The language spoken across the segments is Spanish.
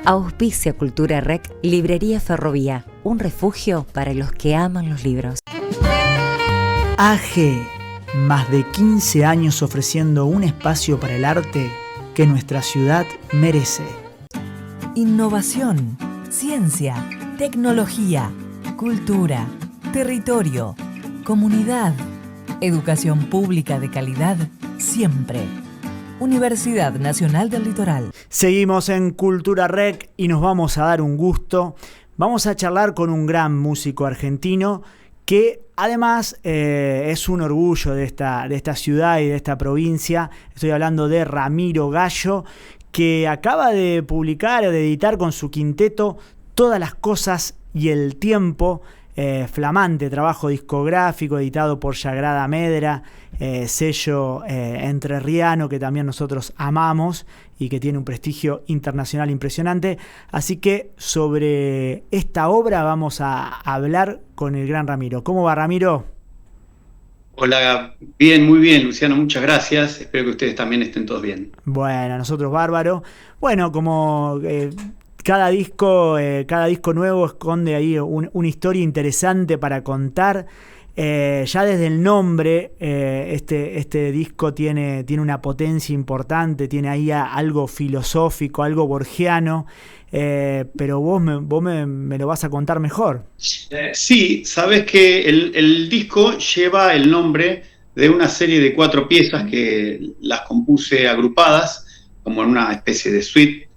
Auspicia Cultura Rec, Librería Ferrovía, un refugio para los que aman los libros. AG, más de 15 años ofreciendo un espacio para el arte que nuestra ciudad merece. Innovación, ciencia, tecnología, cultura, territorio, comunidad, educación pública de calidad, siempre. Universidad Nacional del Litoral. Seguimos en Cultura Rec y nos vamos a dar un gusto. Vamos a charlar con un gran músico argentino que además es un orgullo de esta ciudad y de esta provincia. Estoy hablando de Ramiro Gallo, que acaba de publicar o de editar con su quinteto Todas las cosas y el tiempo, flamante trabajo discográfico editado por Sagrada Medra, sello entrerriano que también nosotros amamos y que tiene un prestigio internacional impresionante. Así que sobre esta obra vamos a hablar con el gran Ramiro. ¿Cómo va, Ramiro? Hola, bien, muy bien, Luciano, muchas gracias. Espero que ustedes también estén todos bien. Bueno, nosotros bárbaro. Bueno, como cada disco nuevo esconde ahí una historia interesante para contar. Ya desde el nombre, este disco tiene una potencia importante, tiene ahí algo filosófico, algo borgiano, pero vos me lo vas a contar mejor. Sí, sabes que el disco lleva el nombre de una serie de 4 piezas que las compuse agrupadas, como en una especie de suite,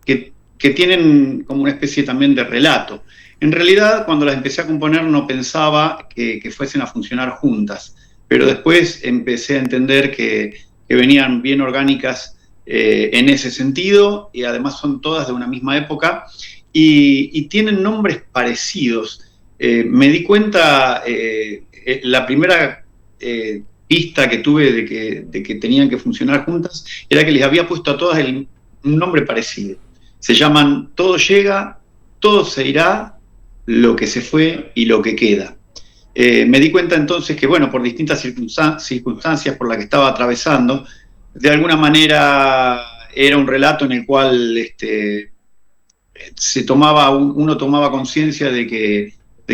que tienen como una especie también de relato. En realidad, cuando las empecé a componer no pensaba que fuesen a funcionar juntas, pero después empecé a entender que venían bien orgánicas en ese sentido, y además son todas de una misma época, y tienen nombres parecidos. Me di cuenta, la primera pista que tuve de que tenían que funcionar juntas, era que les había puesto a todas un nombre parecido. Se llaman Todo llega, todo se irá, lo que se fue y lo que queda. Me di cuenta entonces que, bueno, por distintas circunstancias por las que estaba atravesando, de alguna manera era un relato en el cual uno tomaba conciencia de que,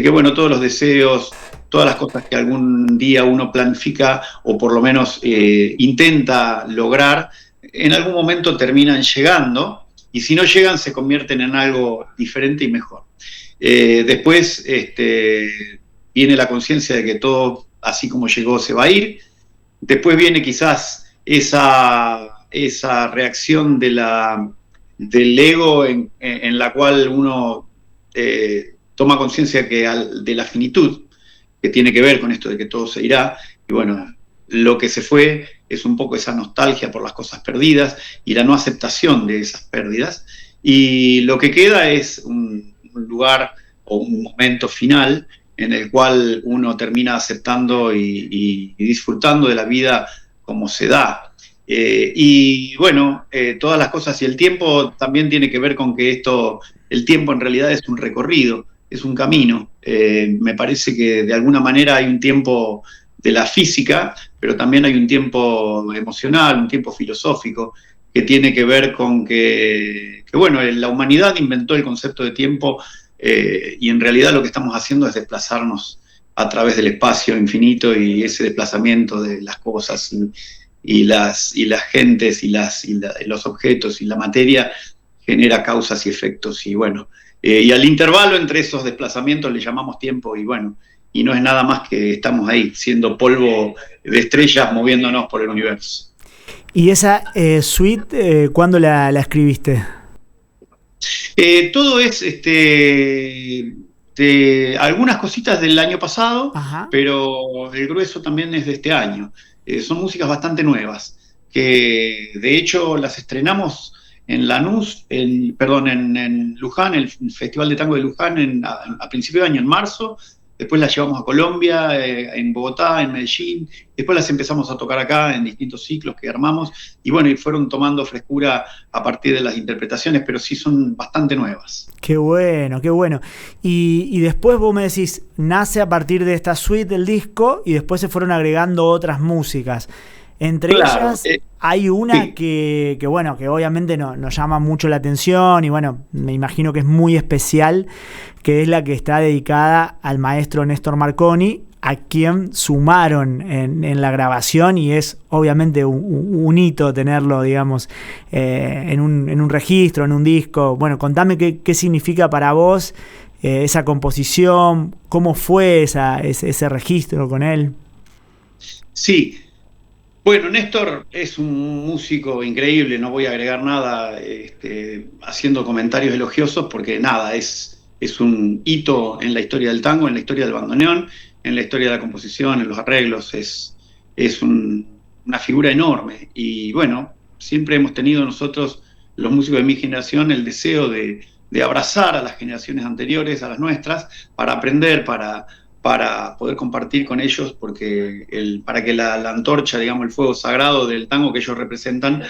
bueno, todos los deseos, todas las cosas que algún día uno planifica o por lo menos intenta lograr, en algún momento terminan llegando, y si no llegan se convierten en algo diferente y mejor. Después viene la conciencia de que todo, así como llegó, se va a ir. Después viene quizás esa reacción del ego en la cual uno toma conciencia de la finitud, que tiene que ver con esto de que todo se irá. Y bueno, lo que se fue es un poco esa nostalgia por las cosas perdidas y la no aceptación de esas pérdidas. Y lo que queda es un lugar o un momento final en el cual uno termina aceptando y disfrutando de la vida como se da. Y bueno, todas las cosas y el tiempo también tiene que ver con que el tiempo en realidad es un recorrido, es un camino. Me parece que de alguna manera hay un tiempo de la física, pero también hay un tiempo emocional, un tiempo filosófico, que tiene que ver con que bueno, la humanidad inventó el concepto de tiempo, y en realidad lo que estamos haciendo es desplazarnos a través del espacio infinito, y ese desplazamiento de las cosas y las gentes y los objetos y la materia genera causas y efectos. Y bueno, y al intervalo entre esos desplazamientos le llamamos tiempo, y bueno, y no es nada más que estamos ahí siendo polvo de estrellas moviéndonos por el universo. ¿Y esa suite, cuándo la escribiste? Todo es algunas cositas del año pasado, pero el grueso también es de este año. Son músicas bastante nuevas, que de hecho las estrenamos en Lanús, en Luján, el Festival de Tango de Luján a principio de año, en marzo. Después las llevamos a Colombia, en Bogotá, en Medellín. Después las empezamos a tocar acá en distintos ciclos que armamos. Y bueno, y fueron tomando frescura a partir de las interpretaciones, pero sí son bastante nuevas. Qué bueno, qué bueno. Y después vos me decís, nace a partir de esta suite del disco y después se fueron agregando otras músicas. Entre Claro, ellas hay una sí. que bueno, que obviamente nos llama mucho la atención y bueno, me imagino que es muy especial, que es la que está dedicada al maestro Néstor Marconi, a quien sumaron en la grabación y es obviamente un hito tenerlo, digamos, en un registro, en un disco. Bueno, contame qué significa para vos esa composición, cómo fue ese registro con él. Sí. Bueno, Néstor es un músico increíble, no voy a agregar nada haciendo comentarios elogiosos porque nada, es un hito en la historia del tango, en la historia del bandoneón, en la historia de la composición, en los arreglos, una figura enorme. Y bueno, siempre hemos tenido nosotros, los músicos de mi generación, el deseo de abrazar a las generaciones anteriores, a las nuestras, para aprender, para poder compartir con ellos, para que la antorcha, digamos, el fuego sagrado del tango que ellos representan,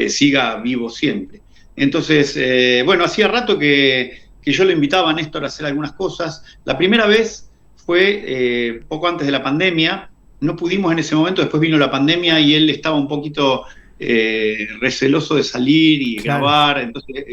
siga vivo siempre. Entonces, bueno, hacía rato que yo lo invitaba a Néstor a hacer algunas cosas. La primera vez fue poco antes de la pandemia, no pudimos en ese momento, después vino la pandemia y él estaba un poquito receloso de salir y Claro. grabar, entonces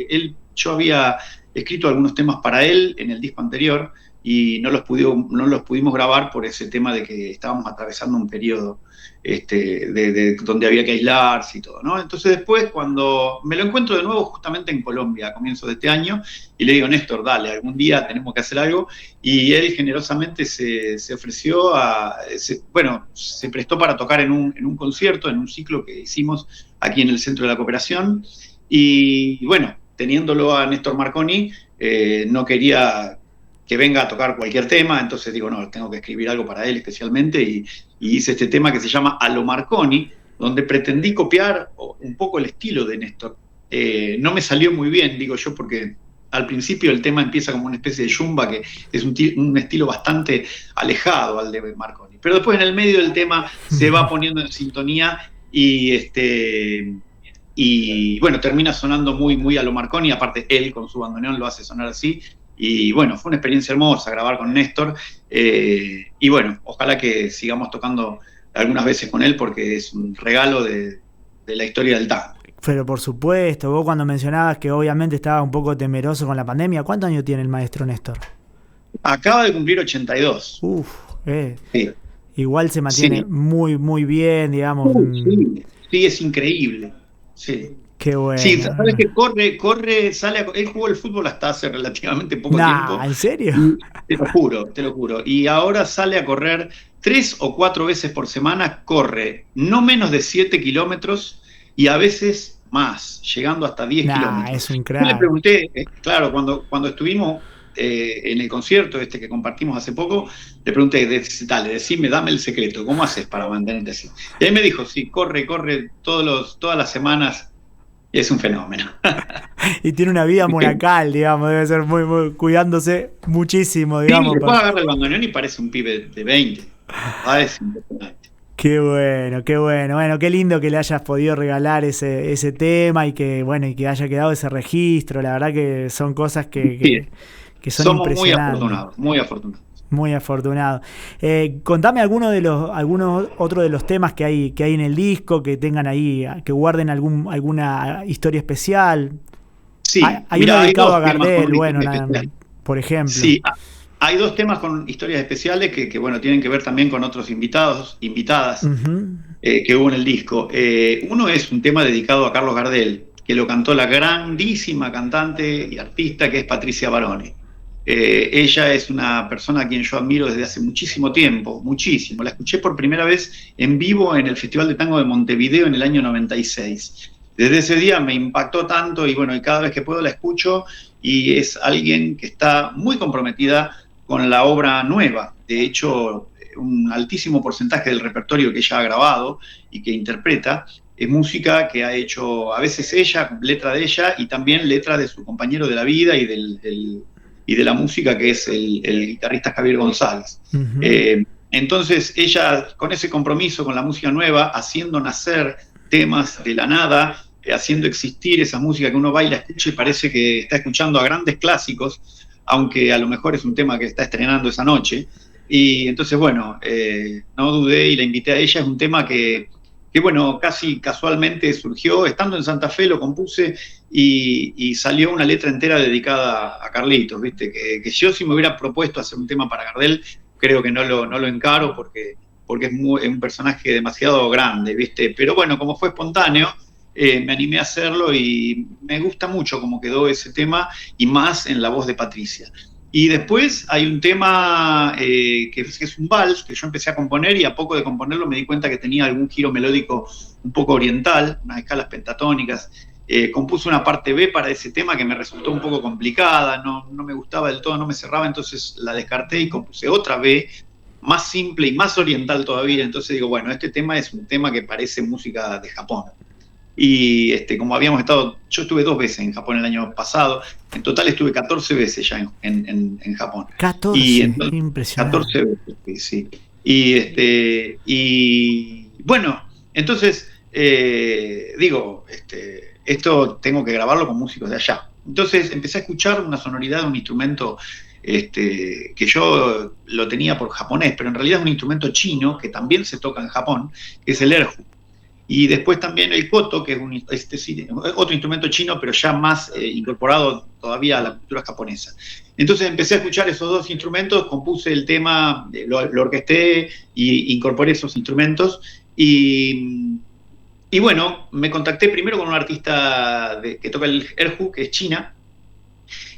yo había escrito algunos temas para él en el disco anterior, y no los pudimos grabar por ese tema de que estábamos atravesando un periodo donde había que aislarse y todo, ¿no? Entonces después, cuando me lo encuentro de nuevo justamente en Colombia a comienzos de este año, y le digo, Néstor, dale, algún día tenemos que hacer algo, y él generosamente se ofreció se prestó para tocar en un concierto, en un ciclo que hicimos aquí en el Centro de la Cooperación, y bueno, teniéndolo a Néstor Marconi, no quería que venga a tocar cualquier tema, entonces digo, no, tengo que escribir algo para él especialmente, y hice este tema que se llama A lo Marconi, donde pretendí copiar un poco el estilo de Néstor. No me salió muy bien, digo yo, porque al principio el tema empieza como una especie de yumba, que es un estilo bastante alejado al de Marconi, pero después en el medio del tema se va poniendo en sintonía y bueno, termina sonando muy, muy a lo Marconi, aparte él con su bandoneón lo hace sonar así. Y bueno, fue una experiencia hermosa grabar con Néstor, y bueno, ojalá que sigamos tocando algunas veces con él porque es un regalo de la historia del tango. Pero por supuesto, vos cuando mencionabas que obviamente estaba un poco temeroso con la pandemia, ¿cuántos años tiene el maestro Néstor? Acaba de cumplir 82. Uf, Sí, igual se mantiene sí. muy, muy bien, digamos. Sí, sí, es increíble. Sí. Qué bueno. Sí, sabes que corre, él jugó el fútbol hasta hace relativamente poco tiempo. ¿En serio? Te lo juro, te lo juro. Y ahora sale a correr 3 o 4 veces por semana, corre no menos de 7 kilómetros y a veces más, llegando hasta 10 kilómetros. Es un Yo le crack. pregunté, claro, cuando estuvimos en el concierto que compartimos hace poco, le pregunté, dale, decime, dame el secreto, ¿cómo haces para mantenerte así? Y él me dijo, sí, corre todas las semanas. Y es un fenómeno. Y tiene una vida monacal, digamos, debe ser muy, muy cuidándose muchísimo, Sí, digamos. después agarra el bandoneón y parece un pibe de 20. Es impresionante. Qué bueno, qué bueno. Bueno, qué lindo que le hayas podido regalar ese tema y que, bueno, y que haya quedado ese registro. La verdad que son cosas que son Somos impresionantes. muy afortunados. Muy afortunado. Contame algunos otros de los temas que hay en el disco, que tengan ahí, que guarden alguna historia especial. Sí, Hay mirá, uno dedicado a dos temas Gardel, con bueno, historias especiales. por ejemplo. Sí, hay 2 temas con historias especiales que bueno, tienen que ver también con otros invitadas Uh-huh. que hubo en el disco. Uno es un tema dedicado a Carlos Gardel, que lo cantó la grandísima cantante y artista que es Patricia Barone. Ella es una persona a quien yo admiro desde hace muchísimo tiempo, muchísimo. La escuché por primera vez en vivo en el Festival de Tango de Montevideo en el año 96. Desde ese día me impactó tanto y bueno, y cada vez que puedo la escucho, y es alguien que está muy comprometida con la obra nueva. De hecho, un altísimo porcentaje del repertorio que ella ha grabado y que interpreta es música que ha hecho a veces ella, letra de ella, y también letra de su compañero de la vida y de la música, que es el guitarrista Javier González. Uh-huh. Entonces ella, con ese compromiso con la música nueva, haciendo nacer temas de la nada, haciendo existir esa música que uno baila, escucha y parece que está escuchando a grandes clásicos, aunque a lo mejor es un tema que está estrenando esa noche. Y entonces, bueno, no dudé y la invité a ella. Es un tema que que bueno, casi casualmente surgió, estando en Santa Fe lo compuse y salió una letra entera dedicada a Carlitos, ¿viste? Que yo si me hubiera propuesto hacer un tema para Gardel, creo que no lo encaro porque es un personaje demasiado grande, ¿viste? Pero bueno, como fue espontáneo, me animé a hacerlo y me gusta mucho cómo quedó ese tema y más en la voz de Patricia. Y después hay un tema que es un vals que yo empecé a componer y a poco de componerlo me di cuenta que tenía algún giro melódico un poco oriental, unas escalas pentatónicas. Compuse una parte B para ese tema que me resultó un poco complicada, no me gustaba del todo, no me cerraba, entonces la descarté y compuse otra B más simple y más oriental todavía. Entonces digo, bueno, este tema es un tema que parece música de Japón. Y como habíamos estado, yo estuve 2 veces en Japón el año pasado, en total estuve 14 veces ya en Japón. 14, y entonces, impresionante. 14 veces, sí. Y bueno, entonces digo, esto tengo que grabarlo con músicos de allá. Entonces empecé a escuchar una sonoridad de un instrumento que yo lo tenía por japonés, pero en realidad es un instrumento chino que también se toca en Japón, que es el erhu. Y después también el koto, que es otro instrumento chino, pero ya más incorporado todavía a la cultura japonesa. Entonces empecé a escuchar esos 2 instrumentos, compuse el tema, lo orquesté e incorporé esos instrumentos. Y bueno, me contacté primero con una artista que toca el erhu, que es china,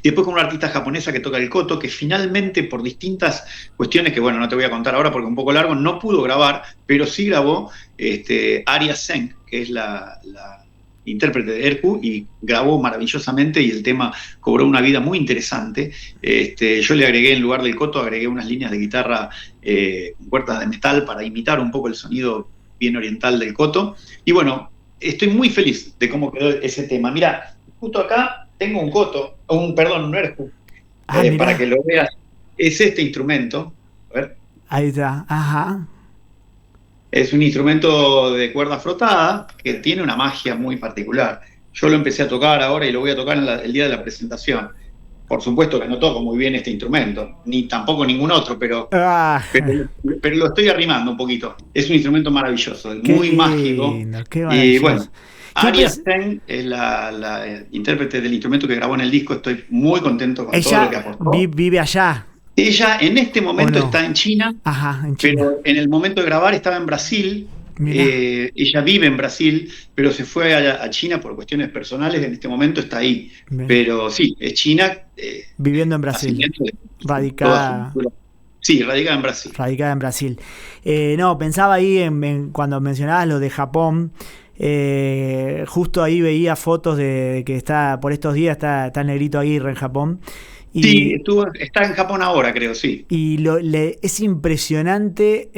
y después con una artista japonesa que toca el koto, que finalmente por distintas cuestiones, que bueno, no te voy a contar ahora porque es un poco largo, no pudo grabar, pero sí grabó Aria Seng, que es la intérprete de erhu, y grabó maravillosamente y el tema cobró una vida muy interesante. Yo le agregué, en lugar del koto, agregué unas líneas de guitarra con cuerdas de metal para imitar un poco el sonido bien oriental del koto. Y bueno, estoy muy feliz de cómo quedó ese tema. Mirá, justo acá tengo un koto, un erhu, para que lo veas. Es este instrumento. A ver. Ahí está, ajá. Es un instrumento de cuerda frotada que tiene una magia muy particular. Yo lo empecé a tocar ahora y lo voy a tocar el día de la presentación. Por supuesto que no toco muy bien este instrumento, ni tampoco ningún otro, pero lo estoy arrimando un poquito. Es un instrumento maravilloso, muy mágico. Qué y bueno, Aria Seng es la intérprete del instrumento que grabó en el disco. Estoy muy contento con todo lo que aportó. Vive allá. Ella en este momento está en China, pero en el momento de grabar estaba en Brasil. Ella vive en Brasil, pero se fue a China por cuestiones personales. En este momento está ahí. Bien. Pero sí, es China. Viviendo en Brasil. Radicada. Sí, radicada en Brasil. Radicada en Brasil. No, pensaba ahí cuando mencionabas lo de Japón. Justo ahí veía fotos de que está por estos días está el Negrito Aguirre en Japón. Sí, está en Japón ahora, creo, sí. Y es impresionante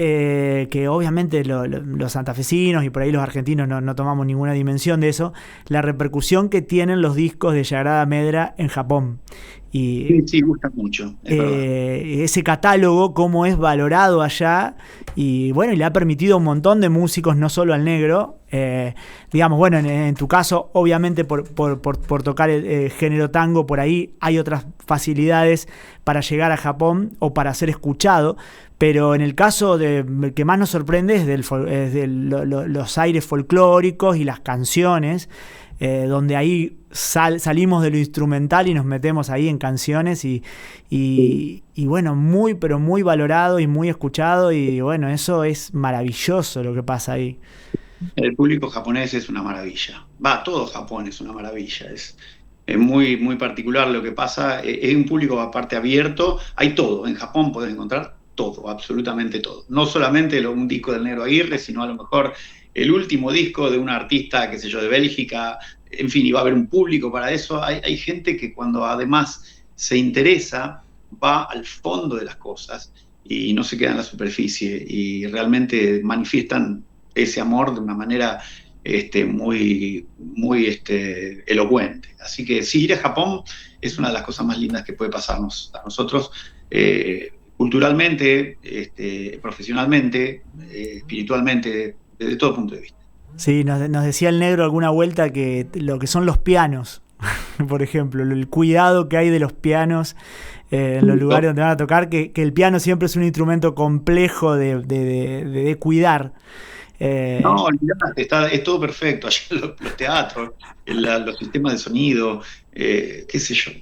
que obviamente los santafesinos y por ahí los argentinos no tomamos ninguna dimensión de eso, la repercusión que tienen los discos de Yagrada Medra en Japón. Y sí, gusta mucho. Ese catálogo, cómo es valorado allá, y bueno, y le ha permitido a un montón de músicos, no solo al negro, digamos, bueno, en tu caso, obviamente por tocar el género tango, por ahí hay otras facilidades para llegar a Japón o para ser escuchado, pero en el caso que más nos sorprende es los aires folclóricos y las canciones, donde ahí salimos de lo instrumental y nos metemos ahí en canciones y bueno, muy pero muy valorado y muy escuchado, y bueno, eso es maravilloso lo que pasa ahí. El público japonés es una maravilla. Todo Japón es una maravilla. Es muy, muy particular lo que pasa. Es un público aparte abierto. Hay todo. En Japón podés encontrar todo, absolutamente todo. No solamente un disco del Negro Aguirre, sino a lo mejor el último disco de un artista, qué sé yo, de Bélgica. En fin, y va a haber un público para eso. Hay gente que cuando además se interesa, va al fondo de las cosas y no se queda en la superficie y realmente manifiestan ese amor de una manera muy, muy elocuente. Así que sí, ir a Japón es una de las cosas más lindas que puede pasarnos a nosotros, culturalmente, profesionalmente, espiritualmente, desde todo punto de vista. Sí, nos decía el Negro alguna vuelta que lo que son los pianos, por ejemplo, el cuidado que hay de los pianos en los lugares donde van a tocar, que el piano siempre es un instrumento complejo de cuidar. Eh, No, olvidate, es todo perfecto. Allá los teatros, los sistemas de sonido, qué sé yo.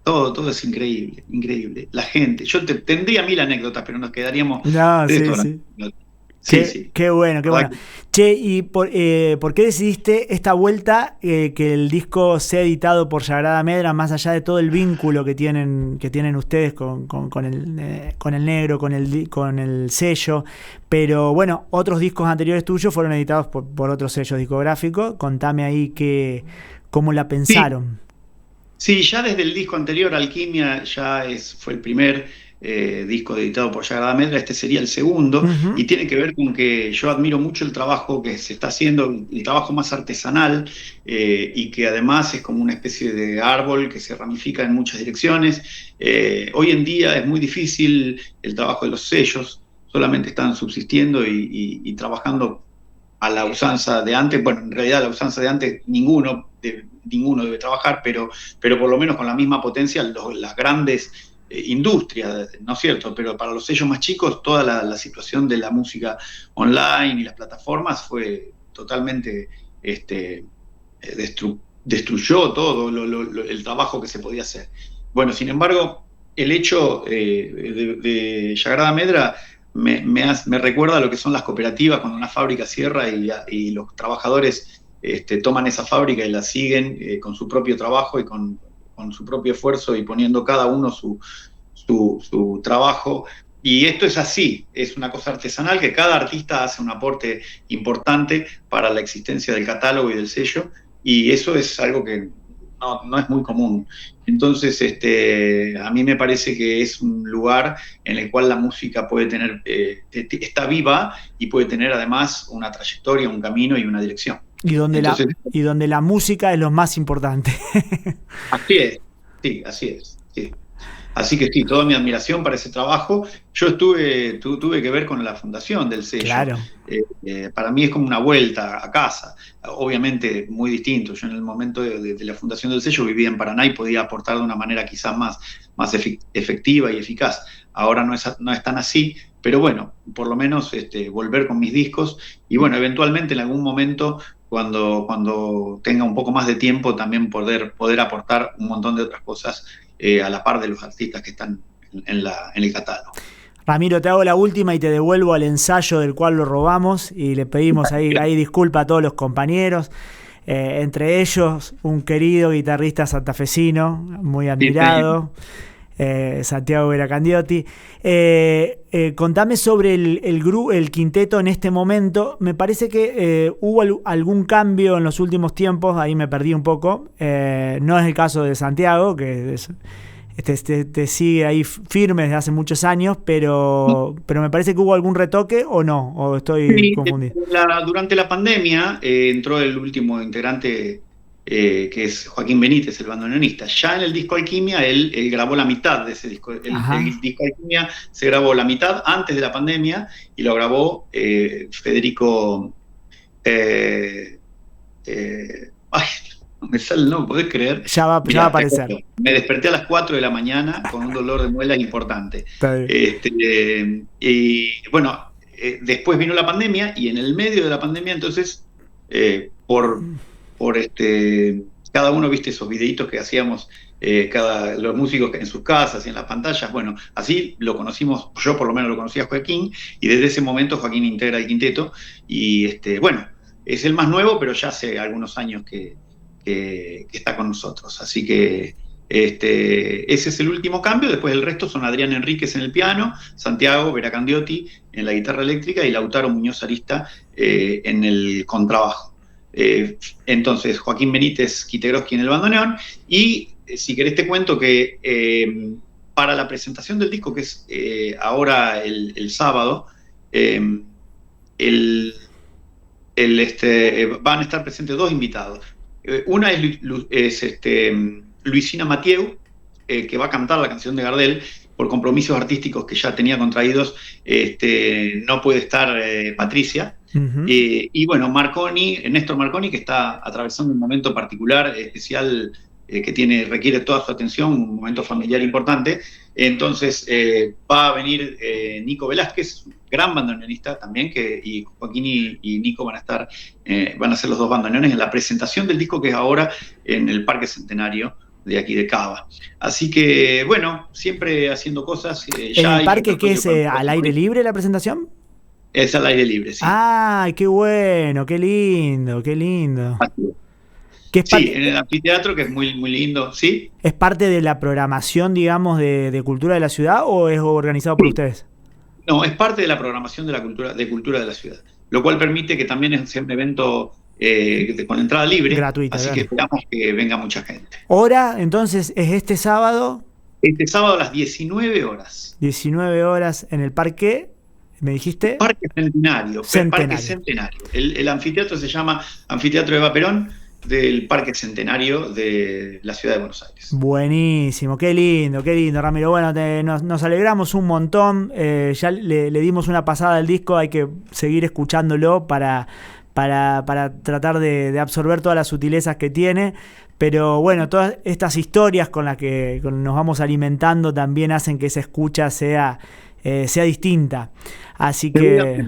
Todo es increíble, increíble. La gente. Yo tendría mil anécdotas, pero nos quedaríamos no, de sí, esto. sí. Sí, sí. Qué bueno, qué La bueno. verdad Che, ¿y por qué decidiste esta vuelta que el disco sea editado por Sagrada Medra, más allá de todo el vínculo que tienen ustedes con el negro, con el sello? Pero bueno, otros discos anteriores tuyos fueron editados por otros sellos discográficos. Contame ahí cómo la sí, pensaron. sí, ya desde el disco anterior, Alquimia, fue el primer disco editado por Sagrada Medra, este sería el segundo, Ujú. y tiene que ver con que yo admiro mucho el trabajo que se está haciendo, el trabajo más artesanal, y que además es como una especie de árbol que se ramifica en muchas direcciones. Hoy en día es muy difícil el trabajo de los sellos, solamente están subsistiendo y trabajando a la usanza de antes. Bueno, en realidad a la usanza de antes ninguno debe trabajar, pero por lo menos con la misma potencia las grandes industrias, ¿no es cierto? Pero para los sellos más chicos, toda la situación de la música online y las plataformas fue totalmente, destruyó todo el trabajo que se podía hacer. Bueno, sin embargo, el hecho de Sagrada Medra me recuerda a lo que son las cooperativas, cuando una fábrica cierra y los trabajadores toman esa fábrica y la siguen con su propio trabajo y con su propio esfuerzo y poniendo cada uno su trabajo. Y esto es así, es una cosa artesanal que cada artista hace un aporte importante para la existencia del catálogo y del sello, y eso es algo que no es muy común. Entonces, a mí me parece que es un lugar en el cual la música puede tener, está viva y puede tener además una trayectoria, un camino y una dirección. Y donde Entonces, y donde la música es lo más importante. así es, sí, así es. Sí. Así que sí, toda mi admiración para ese trabajo. Yo tuve que ver con la fundación del sello. Claro. Para mí es como una vuelta a casa, obviamente muy distinto. Yo en el momento de la fundación del sello vivía en Paraná y podía aportar de una manera quizás más efectiva y eficaz. Ahora no es tan así, pero bueno, por lo menos volver con mis discos y bueno, eventualmente en algún momento, cuando tenga un poco más de tiempo, también poder aportar un montón de otras cosas a la par de los artistas que están en el catálogo. Ramiro, te hago la última y te devuelvo al ensayo del cual lo robamos y le pedimos ahí disculpa a todos los compañeros, entre ellos un querido guitarrista santafesino, muy admirado, Santiago Veracandiotti. Contame sobre el quinteto en este momento. Me parece que hubo algún cambio en los últimos tiempos, ahí me perdí un poco. No es el caso de Santiago, que te sigue ahí firme desde hace muchos años, pero me parece que hubo algún retoque o no, o estoy Sí, confundido. durante la pandemia entró el último integrante, que es Joaquín Benítez, el bandoneonista. Ya en el disco Alquimia, él grabó la mitad de ese disco. El Ajá. disco Alquimia se grabó la mitad antes de la pandemia y lo grabó Federico. Ay, no me sale, no podés creer. Ya va a Mirá, te aparecer. cuento. Me desperté a las 4 de la mañana con un dolor de muelas importante. Está bien. Y bueno, después vino la pandemia y en el medio de la pandemia, entonces, por cada uno, viste esos videitos que hacíamos, los músicos en sus casas y en las pantallas. Bueno, así lo conocimos, yo por lo menos lo conocí a Joaquín, y desde ese momento Joaquín integra el quinteto. Y bueno, es el más nuevo, pero ya hace algunos años que está con nosotros. Así que ese es el último cambio. Después el resto son Adrián Enríquez en el piano, Santiago Veracandiotti en la guitarra eléctrica y Lautaro Muñoz Arista en el contrabajo. Entonces, Joaquín Benítez Quitegroski en el bandoneón. Y si querés te cuento que para la presentación del disco, que es ahora el sábado, el, van a estar presentes dos invitados. Una es Luisina Matieu, que va a cantar la canción de Gardel. Por compromisos artísticos que ya tenía contraídos, no puede estar Patricia. Uh-huh. Y bueno, Néstor Marconi, que está atravesando un momento particular, especial, que requiere toda su atención, un momento familiar importante. Entonces va a venir Nico Velázquez, gran bandoneonista también, y Joaquín y Nico van a ser los dos bandoneones en la presentación del disco que es ahora en el Parque Centenario de aquí de Cava. Así que, bueno, siempre haciendo cosas. ¿En el parque que es al aire libre la presentación? Es al aire libre, sí. ¡Ay, qué bueno! ¡Qué lindo! ¡Qué lindo! Sí, en el anfiteatro, que es muy, muy lindo, ¿sí? ¿Es parte de la programación, digamos, de cultura de la ciudad o es organizado por ustedes? No, es parte de la programación de la cultura de la ciudad, lo cual permite que también sea un evento con entrada libre, gratuita, así claro. que esperamos que venga mucha gente. ¿Hora, entonces, es este sábado? Este sábado a las 19 horas. 19 horas en el parque, ¿me dijiste? Parque Centenario. Parque Centenario. El anfiteatro se llama Anfiteatro Eva Perón, del Parque Centenario de la Ciudad de Buenos Aires. Buenísimo, qué lindo, Ramiro. Bueno, nos alegramos un montón. Ya le dimos una pasada al disco, hay que seguir escuchándolo para tratar de absorber todas las sutilezas que tiene. Pero bueno, todas estas historias con las que nos vamos alimentando también hacen que esa escucha sea distinta. Así que...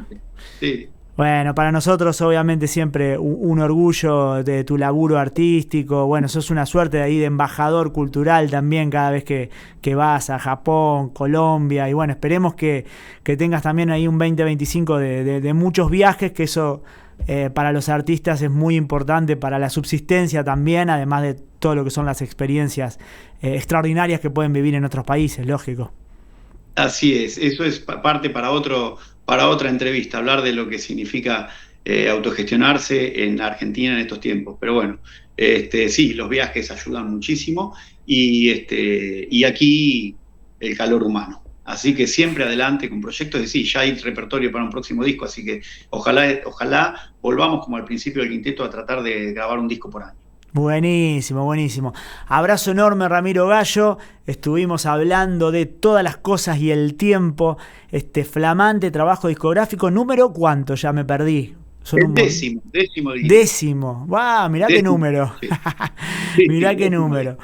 Sí. Bueno, para nosotros obviamente siempre un orgullo de tu laburo artístico. Bueno, sos una suerte de ahí de embajador cultural también cada vez que vas a Japón, Colombia. Y bueno, esperemos que tengas también ahí un 2025 de muchos viajes, que eso para los artistas es muy importante para la subsistencia también, además de todo lo que son las experiencias extraordinarias que pueden vivir en otros países, lógico. Así es, eso es parte para otra entrevista, hablar de lo que significa autogestionarse en Argentina en estos tiempos. Pero bueno, sí, los viajes ayudan muchísimo y aquí el calor humano. Así que siempre adelante con proyectos y sí, ya hay repertorio para un próximo disco, así que ojalá volvamos como al principio del quinteto a tratar de grabar un disco por año. Buenísimo. Abrazo enorme, Ramiro Gallo. Estuvimos hablando de todas las cosas y el tiempo. Este flamante trabajo discográfico. ¿Número cuánto? Ya me perdí. Décimo. ¡Wow! Mirá qué número. Sí. Mirá qué número.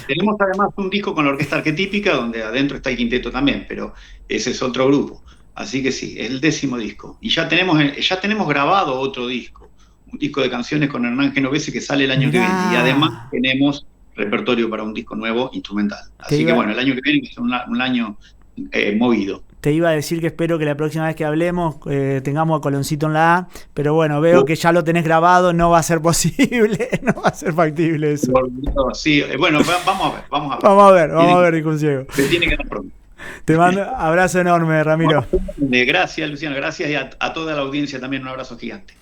Tenemos además un disco con la Orquesta Arquetípica, donde adentro está el quinteto también, pero ese es otro grupo. Así que sí, es el 10º disco. Y ya tenemos grabado otro disco. Un disco de canciones con Hernán Genovese que sale el año que viene. Y además tenemos repertorio para un disco nuevo instrumental. Así que bueno, el año que viene es un año movido. Te iba a decir que espero que la próxima vez que hablemos tengamos a Coloncito en la A, pero bueno, veo que ya lo tenés grabado, no va a ser posible, no va a ser factible eso. Sí, bueno, vamos a ver. Vamos a ver, Ricunciego. Se tiene que dar pronto. Te mando abrazo enorme, Ramiro. Gracias, Luciano, gracias, y a toda la audiencia también un abrazo gigante.